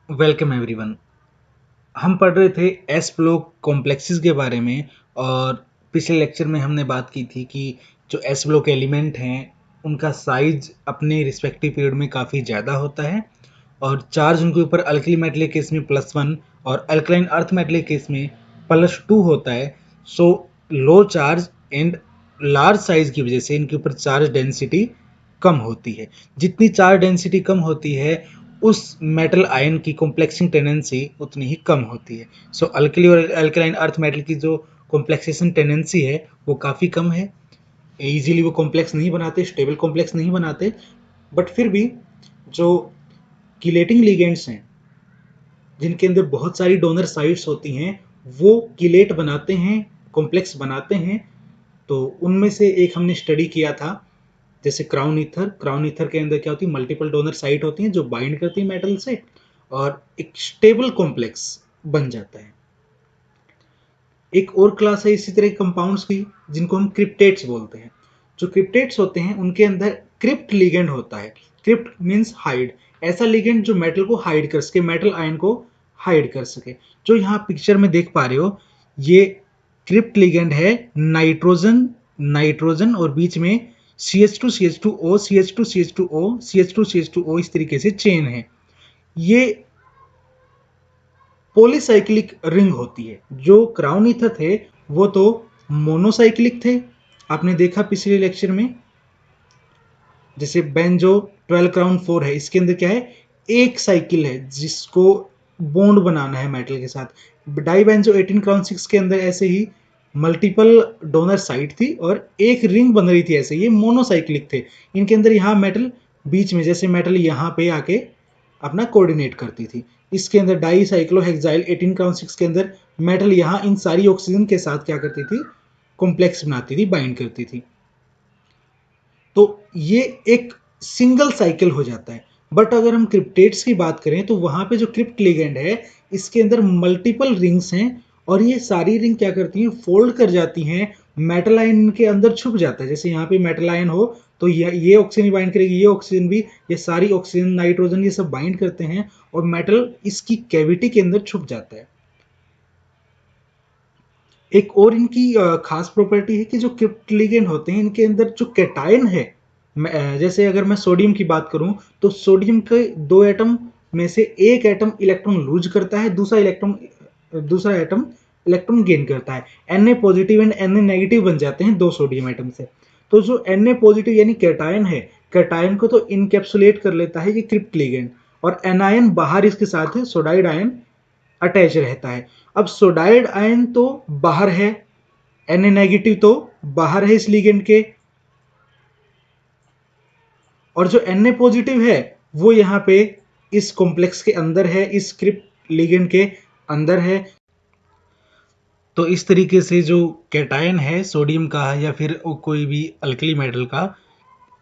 Welcome everyone. हम पढ़ रहे थे एस ब्लॉक कॉम्प्लेक्सेस के बारे में। और पिछले लेक्चर में हमने बात की थी कि जो एस ब्लॉक एलिमेंट हैं उनका साइज अपने रिस्पेक्टिव पीरियड में काफ़ी ज़्यादा होता है और चार्ज उनके ऊपर अल्कली मेटल केस में +1 और अल्कलाइन अर्थ मेटल केस में +2 होता है। सो लो चार्ज एंड लार्ज साइज की वजह से इनके ऊपर चार्ज डेंसिटी कम होती है। जितनी चार्ज डेंसिटी कम होती है उस मेटल आयन की कॉम्प्लेक्सिंग टेंडेंसी उतनी ही कम होती है। सो अल्कली और अल्कलाइन अर्थ मेटल की जो कॉम्प्लेक्सेशन टेंडेंसी है वो काफ़ी कम है। इजीली वो कॉम्प्लेक्स नहीं बनाते, स्टेबल कॉम्प्लेक्स नहीं बनाते, बट फिर भी जो किलेटिंग लिगेंड्स हैं जिनके अंदर बहुत सारी डोनर साइट्स होती हैं वो किलेट बनाते हैं, कॉम्प्लेक्स बनाते हैं। तो उनमें से एक हमने स्टडी किया था, जैसे क्राउन ईथर के अंदर क्या होती है, मल्टीपल डोनर साइट होती हैं जो बाइंड करती है मेटल से और एक स्टेबल कॉम्प्लेक्स बन जाता है। एक और क्लास है इसी तरह कंपाउंड्स की जिनको हम क्रिप्टेट्स बोलते हैं। जो क्रिप्टेट्स होते हैं उनके अंदर क्रिप्ट लिगेंड होता है। क्रिप्ट मीन्स हाइड, ऐसा लिगेंड जो मेटल को हाइड कर सके, मेटल आयन को हाइड कर सके। जो यहाँ पिक्चर में देख पा रहे हो ये क्रिप्ट लिगेंड है नाइट्रोजन, नाइट्रोजन और बीच में CH2 CH2O CH2 CH2O CH2 CH2O इस तरीके से चेन है। ये पॉलीसाइक्लिक रिंग होती है। जो क्राउन ईथर थे वो तो मोनोसाइक्लिक थे, आपने देखा पिछले लेक्चर में। जैसे बेंजो 12 क्राउन 4 है, इसके अंदर क्या है, एक साइकिल है जिसको बॉन्ड बनाना है मेटल के साथ। डाई बेंजो 18 क्राउन 6 के अंदर ऐसे ही मल्टीपल डोनर साइट थी और एक रिंग बन रही थी, ऐसे ये मोनोसाइक्लिक थे। इनके अंदर यहाँ मेटल बीच में, जैसे मेटल यहाँ पे आके अपना कोऑर्डिनेट करती थी। इसके अंदर डाई साइक्लोहेक्साइल 18 क्राउन 6 के अंदर मेटल यहाँ इन सारी ऑक्सीजन के साथ क्या करती थी, कॉम्प्लेक्स बनाती थी, बाइंड करती थी। तो ये एक सिंगल साइकिल हो जाता है। बट अगर हम क्रिप्टेट्स की बात करें तो वहां पे जो क्रिप्ट लिगेंड है इसके अंदर मल्टीपल रिंग्स हैं और ये सारी रिंग क्या करती हैं, फोल्ड कर जाती हैं, मेटल आयन के अंदर छुप जाता है। जैसे यहाँ पे मेटल आयन हो तो ये ऑक्सीजन बाइंड करेगी, ये ऑक्सीजन भी, ये सारी ऑक्सीजन नाइट्रोजन ये सब बाइंड करते हैं और मेटल इसकी कैविटी के अंदर छुप जाता है। एक और इनकी खास प्रॉपर्टी है कि जो क्रिप्ट लिगेंड होते हैं इनके अंदर जो कैटायन है, जैसे अगर मैं सोडियम की बात करूं तो सोडियम के दो एटम में से एक एटम इलेक्ट्रॉन लूज करता है, दूसरा एटम इलेक्ट्रॉन गेन करता है। Na positive and Na negative बन जाते हैं दो सोडियम एटम से। तो जो Na पॉजिटिव यानी कैटायन है, कैटायन को तो इनकैप्सुलेट कर लेता है ये क्रिप्ट लिगेंड और एनायन बाहर इसके साथ है, सोडाइड आयन अटैच रहता है। अब सोडाइड आयन तो बाहर है, Na नेगेटिव तो बाहर है इस लिगेंड के, और जो Na पॉजिटिव है वो यहाँ पे इस कॉम्प्लेक्स के अंदर है, इस क्रिप्ट लिगेंड के अंदर है। तो इस तरीके से जो कैटायन है सोडियम का या फिर कोई भी अल्कली मेटल का,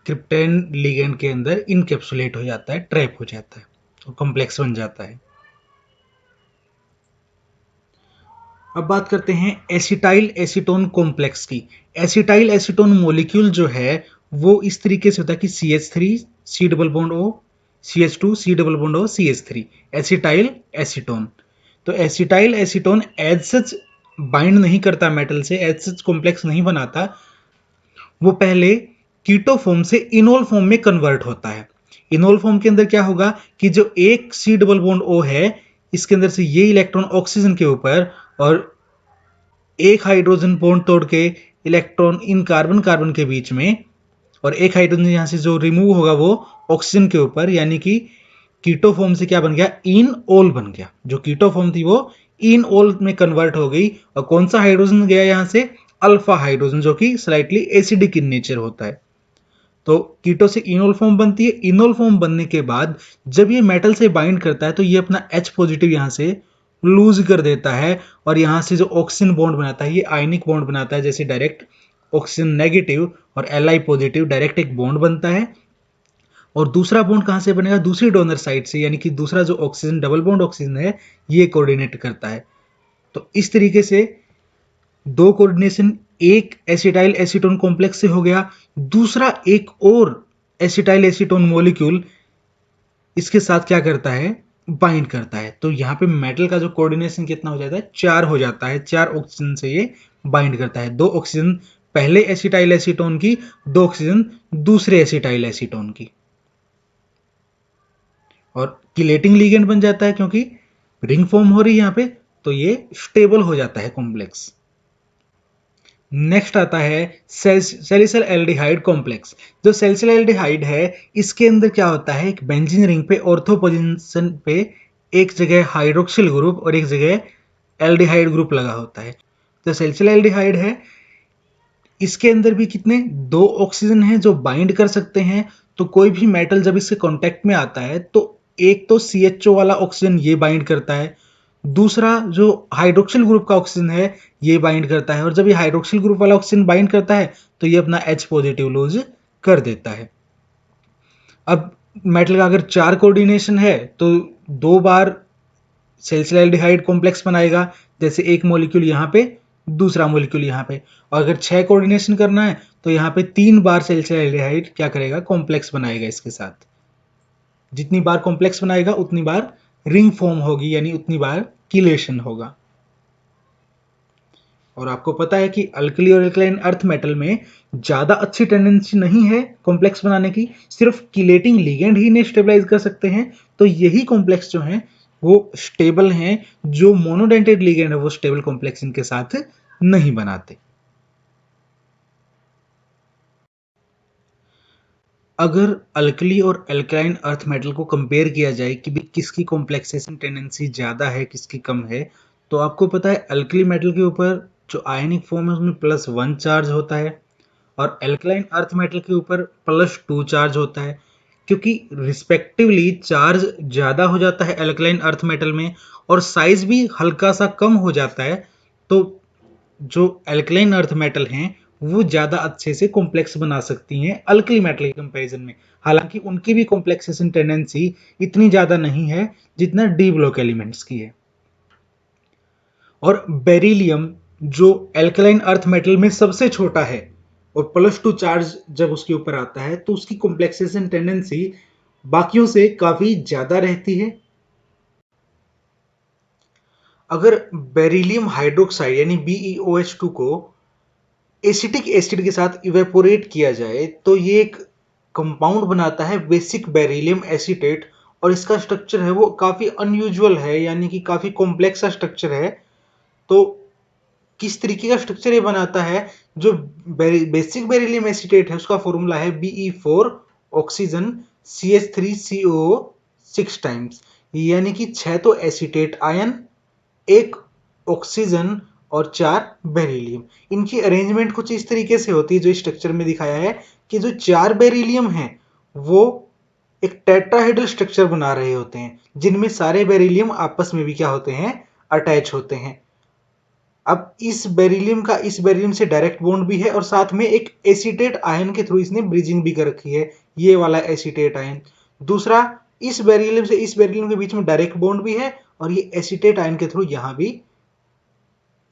क्रिप्टेन लिगेंड के अंदर इनकैप्सुलेट हो जाता है, ट्रैप हो जाता है, तो कॉम्प्लेक्स बन जाता है। अब बात करते हैं एसिटाइल एसीटोन कॉम्प्लेक्स की। एसिटाइल एसीटोन मॉलिक्यूल जो है वो इस तरीके से होता है कि CH3 C double bond O, CH2 C double bond O, CH3, acetyl acetone. तो acetyl acetone as such bind नहीं करता मेटल से, एज सच कॉम्प्लेक्स नहीं बनाता, वो पहले कीटो फॉर्म से इनोल फॉर्म में कन्वर्ट होता है। इनोल फॉर्म के अंदर क्या होगा कि जो एक C डबल बॉन्ड O है इसके अंदर से ये इलेक्ट्रॉन ऑक्सीजन के ऊपर और एक हाइड्रोजन बॉन्ड तोड़ के इलेक्ट्रॉन इन कार्बन कार्बन के बीच में, और एक हाइड्रोजन यहां से जो रिमूव होगा वो ऑक्सीजन के ऊपर, यानी कि कीटो फॉर्म से क्या बन गया, इन ओल बन गया। जो कीटो फॉर्म थी वो इन ओल में कन्वर्ट हो गई और कौन सा हाइड्रोजन गया यहां से, अल्फा हाइड्रोजन, जो कि स्लाइटली एसिडिक इन नेचर होता है। तो कीटो से इनोल फॉर्म बनती है। इनोल फॉर्म बनने के बाद जब ये मेटल से बाइंड करता है तो ये अपना H पॉजिटिव यहां से लूज कर देता है और यहां से जो ऑक्सीजन बॉन्ड बनाता है ये आयनिक बॉन्ड बनाता है, जैसे डायरेक्ट ऑक्सीजन नेगेटिव और Li पॉजिटिव डायरेक्ट एक बॉन्ड बनता है। और दूसरा बॉन्ड कहां से बनेगा, दूसरी डोनर साइड से, यानी कि दूसरा जो ऑक्सीजन डबल बॉन्ड ऑक्सीजन है ये कोऑर्डिनेट करता है। तो इस तरीके से दो कोऑर्डिनेशन, एक एसिटाइल एसीटोन कॉम्प्लेक्स से हो गया, दूसरा एक और एसिटाइल एसीटोन मॉलिक्यूल इसके साथ क्या करता है, बाइंड करता है। तो यहाँ पे मेटल का जो कोऑर्डिनेशन कितना हो जाता है, 4 हो जाता है। 4 ऑक्सीजन से ये बाइंड करता है। 2 ऑक्सीजन पहले एसिटाइल एसीटोन की, 2 ऑक्सीजन दूसरे एसिटाइल एसीटोन की, और किलेटिंग लिगेंड बन जाता है क्योंकि रिंग फॉर्म हो रही है यहाँ पे, तो ये स्टेबल हो जाता है कॉम्प्लेक्स। नेक्स्ट आता है सैलिसिल एल्डिहाइड कॉम्प्लेक्स। जो सैलिसिल एल्डिहाइड है, इसके अंदर क्या होता है, एक बेंजीन रिंग पे ऑर्थो पोजीशन पे एक जगह हाइड्रोक्सिल ग्रुप और एक जगह एल्डिहाइड ग्रुप लगा होता है। तो सैलिसिल एल्डिहाइड है, इसके अंदर भी कितने, 2 ऑक्सीजन हैं जो बाइंड कर सकते हैं। तो कोई भी मेटल जब इसके कांटेक्ट में आता है तो एक तो CHO वाला ऑक्सीजन ये बाइंड करता है, दूसरा जो हाइड्रोक्सिल ग्रुप का ऑक्सीजन है ये बाइंड करता है, और जब ये हाइड्रोक्सिल ग्रुप वाला ऑक्सीजन बाइंड करता है तो ये अपना H पॉजिटिव लूज कर देता है। अब मेटल का अगर 4 कोऑर्डिनेशन है तो 2 बार सैलिसिल एल्डिहाइड कॉम्प्लेक्स बनाएगा, जैसे एक मॉलिक्यूल यहाँ पे, दूसरा मॉलिक्यूल यहाँ पे। और अगर 6 कोऑर्डिनेशन करना है तो यहाँ पे 3 बार सैलिसिल एल्डिहाइड क्या करेगा, कॉम्प्लेक्स बनाएगा इसके साथ। जितनी बार कॉम्प्लेक्स बनाएगा उतनी बार रिंग फॉर्म होगी, यानी उतनी बार किलेशन होगा। और आपको पता है कि अल्कली और एल्कलाइन अर्थ मेटल में ज्यादा अच्छी टेंडेंसी नहीं है कॉम्प्लेक्स बनाने की, सिर्फ किलेटिंग लिगेंड ही इन्हें स्टेबलाइज कर सकते हैं। तो यही कॉम्प्लेक्स जो हैं वो स्टेबल हैं, जो मोनोडेंटेड लिगेंड है वो स्टेबल कॉम्प्लेक्स इनके साथ नहीं बनाते। अगर अल्कली और एल्कलाइन अर्थ मेटल को कंपेयर किया जाए कि भी किसकी कॉम्प्लेक्सेशन टेंडेंसी ज़्यादा है किसकी कम है, तो आपको पता है अल्कली मेटल के ऊपर जो आयनिक फॉर्म है उसमें +1 चार्ज होता है, और एल्कलाइन अर्थ मेटल के ऊपर +2 चार्ज होता है। क्योंकि रिस्पेक्टिवली चार्ज ज़्यादा हो जाता है एल्कलाइन अर्थ मेटल में, और साइज भी हल्का सा कम हो जाता है, तो जो एल्कलाइन अर्थ मेटल हैं वो ज़्यादा अच्छे से कॉम्प्लेक्स बना सकती हैं अल्कली मेटल के कंपैरिजन में। हालांकि उनकी भी कॉम्प्लेक्सेशन टेंडेंसी इतनी ज़्यादा नहीं है जितना डी ब्लॉक एलिमेंट्स की है। और बेरिलियम जो एल्कलाइन अर्थ मेटल में सबसे छोटा है और +2 चार्ज जब उसके ऊपर आता है तो उसकी कॉम्प्लेक्सेशन टेंडेंसी बाकियों से काफ़ी ज़्यादा रहती है। अगर बेरिलियम हाइड्रोक्साइड यानी BeOH2 को एसिटिक एसिड के साथ इवेपोरेट किया जाए तो ये एक कंपाउंड बनाता है बेसिक बेरिलियम एसीटेट, और इसका स्ट्रक्चर है वो काफ़ी अनयूजुअल है, यानी कि काफ़ी कॉम्प्लेक्स सा स्ट्रक्चर है। तो किस तरीके का स्ट्रक्चर ये बनाता है, जो बेसिक बेरिलियम एसीटेट है उसका फॉर्मूला है Be4 ऑक्सीजन CH3COO 6 टाइम्स, यानी कि 6 तो एसीटेट आयन, 1 ऑक्सीजन और 4 बेरिलियम। इनकी अरेंजमेंट कुछ इस तरीके से होती है जो स्ट्रक्चर में दिखाया है, कि जो 4 बेरिलियम हैं वो एक टेट्राहेड्रल स्ट्रक्चर बना रहे होते हैं, जिनमें सारे बेरिलियम आपस में भी क्या होते हैं, अटैच होते हैं। अब इस बेरिलियम का इस बेरिलियम से डायरेक्ट बॉन्ड भी है, और साथ में एक एसीटेट आयन के थ्रू इसने ब्रिजिंग भी कर रखी है, ये वाला एसीटेट आयन। दूसरा, इस बेरिलियम से इस बेरिलियम के बीच में डायरेक्ट बॉन्ड भी है, और ये एसीटेट आयन के थ्रू यहां भी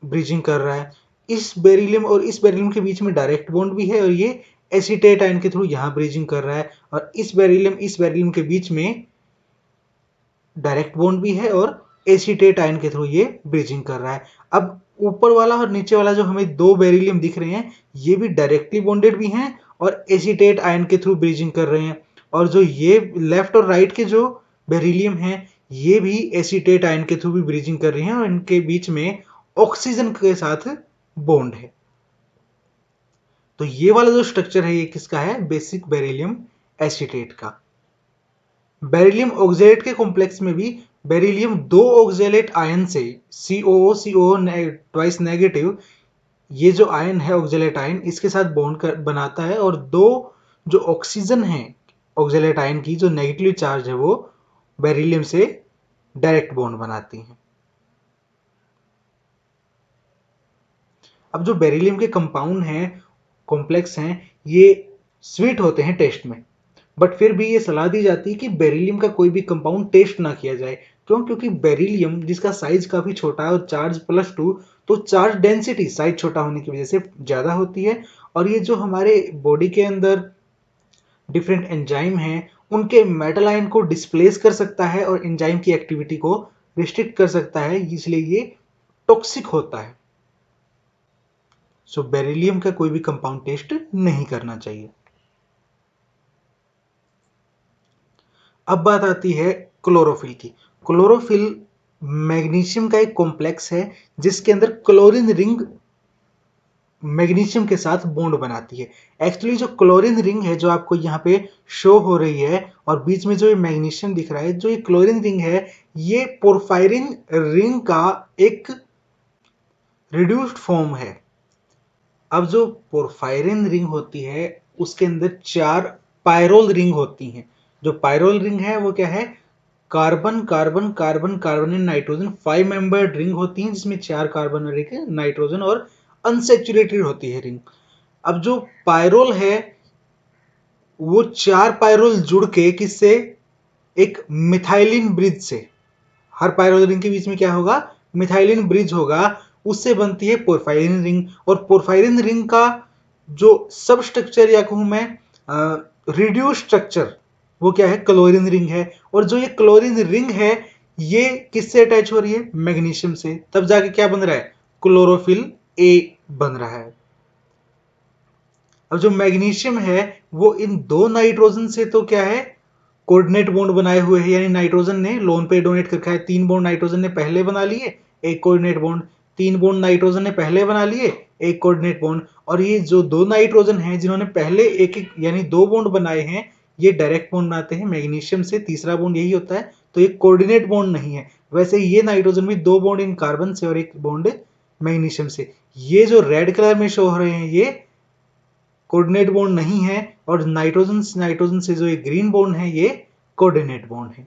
ब्रिजिंग कर रहा है। इस बेरिलियम और इस बेरिलियम के बीच में डायरेक्ट बॉन्ड भी है, और ये एसीटेट आयन के थ्रू यहां ब्रिजिंग कर रहा है, और इस बेरिलियम के बीच में डायरेक्ट बॉन्ड भी है और एसीटेट आयन के थ्रू ये ब्रिजिंग कर रहा है। अब ऊपर वाला और नीचे वाला जो हमें 2 बेरिलियम दिख रहे हैं ये भी डायरेक्टली बॉन्डेड भी हैं और एसीटेट आयन के थ्रू ब्रिजिंग कर रहे हैं, और जो ये लेफ्ट और राइट के जो बेरिलियम हैं ये भी एसीटेट आयन के थ्रू भी ब्रिजिंग कर रहे हैं, और इनके बीच में ऑक्सीजन के साथ बॉन्ड है। तो ये वाला जो स्ट्रक्चर है ये किसका है, बेसिक बेरिलियम एसीटेट का। बेरिलियम ऑक्जेलेट के कॉम्प्लेक्स में भी बेरिलियम 2 ऑक्जेलेट आयन से COO ट्वाइस नेगेटिव, ये जो आयन है ऑक्जेलेट आयन इसके साथ बॉन्ड बनाता है, और 2 जो ऑक्सीजन है ऑक्जेलेट आयन की जो नेगेटिव चार्ज है वो बेरिलियम से डायरेक्ट बॉन्ड बनाती हैं। अब जो बेरिलियम के कंपाउंड हैं कॉम्प्लेक्स हैं ये स्वीट होते हैं टेस्ट में, बट फिर भी ये सलाह दी जाती है कि बेरिलियम का कोई भी कंपाउंड टेस्ट ना किया जाए। क्यों? क्योंकि बेरिलियम जिसका साइज काफी छोटा है और चार्ज +2, तो चार्ज डेंसिटी साइज छोटा होने की वजह से ज्यादा होती है, और ये जो हमारे बॉडी के अंदर डिफरेंट एंजाइम हैं उनके मेटल आयन को डिस्प्लेस कर सकता है और एंजाइम की एक्टिविटी को रिस्ट्रिक्ट कर सकता है, इसलिए ये टॉक्सिक होता है। सो बेरिलियम का कोई भी कंपाउंड टेस्ट नहीं करना चाहिए। अब बात आती है क्लोरोफिल की। क्लोरोफिल मैग्नीशियम का एक कॉम्प्लेक्स है जिसके अंदर क्लोरीन रिंग मैग्नीशियम के साथ बॉन्ड बनाती है। एक्चुअली जो क्लोरीन रिंग है जो आपको यहाँ पे शो हो रही है और बीच में जो ये मैग्नीशियम दिख रहा है, जो ये क्लोरीन रिंग है, ये पोरफायरिन रिंग का एक रिड्यूस्ड फॉर्म है। अब जो पोरफायरिन रिंग होती है उसके अंदर 4 पायरोल रिंग होती हैं। जो पायरोल रिंग है वो क्या है? Carbon carbon carbon carbon and nitrogen 5 membered ring होती हैं जिसमें 4 कार्बन और 1 नाइट्रोजन और अनसेचुरेटेड होती है रिंग। अब जो पायरोल है वो 4 पायरोल जुड़ के किससे? एक मिथाइलिन ब्रिज से। हर पायरोल रिंग के बीच में क्या होगा? मिथाइलिन ब्रिज होगा, उससे बनती है पोरफायरिन रिंग। और पोरफायरिन रिंग का जो सब स्ट्रक्चर या कहूं मैं रिड्यूस स्ट्रक्चर, वो क्या है? क्लोरीन रिंग है। और जो ये क्लोरीन रिंग है ये किससे अटैच हो रही है? मैग्नीशियम से। तब जाके क्या बन रहा है? क्लोरोफिल ए बन रहा है। अब जो मैग्नीशियम है वो इन 2 नाइट्रोजन से तो क्या है? कोऑर्डिनेट बॉन्ड बनाए हुए हैं, यानी नाइट्रोजन ने लोन पे डोनेट कर रखा है। 3 बॉन्ड नाइट्रोजन ने पहले बना लिए, एक कोऑर्डिनेट बॉन्ड। 3 बॉन्ड नाइट्रोजन ने पहले बना लिए, एक कोऑर्डिनेट बॉन्ड। और ये जो 2 नाइट्रोजन हैं जिन्होंने पहले एक एक यानी 2 बॉन्ड बनाए हैं, ये डायरेक्ट बॉन्ड बनाते हैं मैग्नीशियम से। तीसरा बॉन्ड यही होता है, तो ये कोऑर्डिनेट बॉन्ड नहीं है। वैसे ये नाइट्रोजन भी 2 बॉन्ड इन कार्बन से और एक बॉन्ड मैग्नीशियम से। ये जो रेड कलर में शो हो रहे हैं ये कोऑर्डिनेट बॉन्ड नहीं है, और नाइट्रोजन नाइट्रोजन से जो ये ग्रीन बॉन्ड है ये कोऑर्डिनेट बॉन्ड है।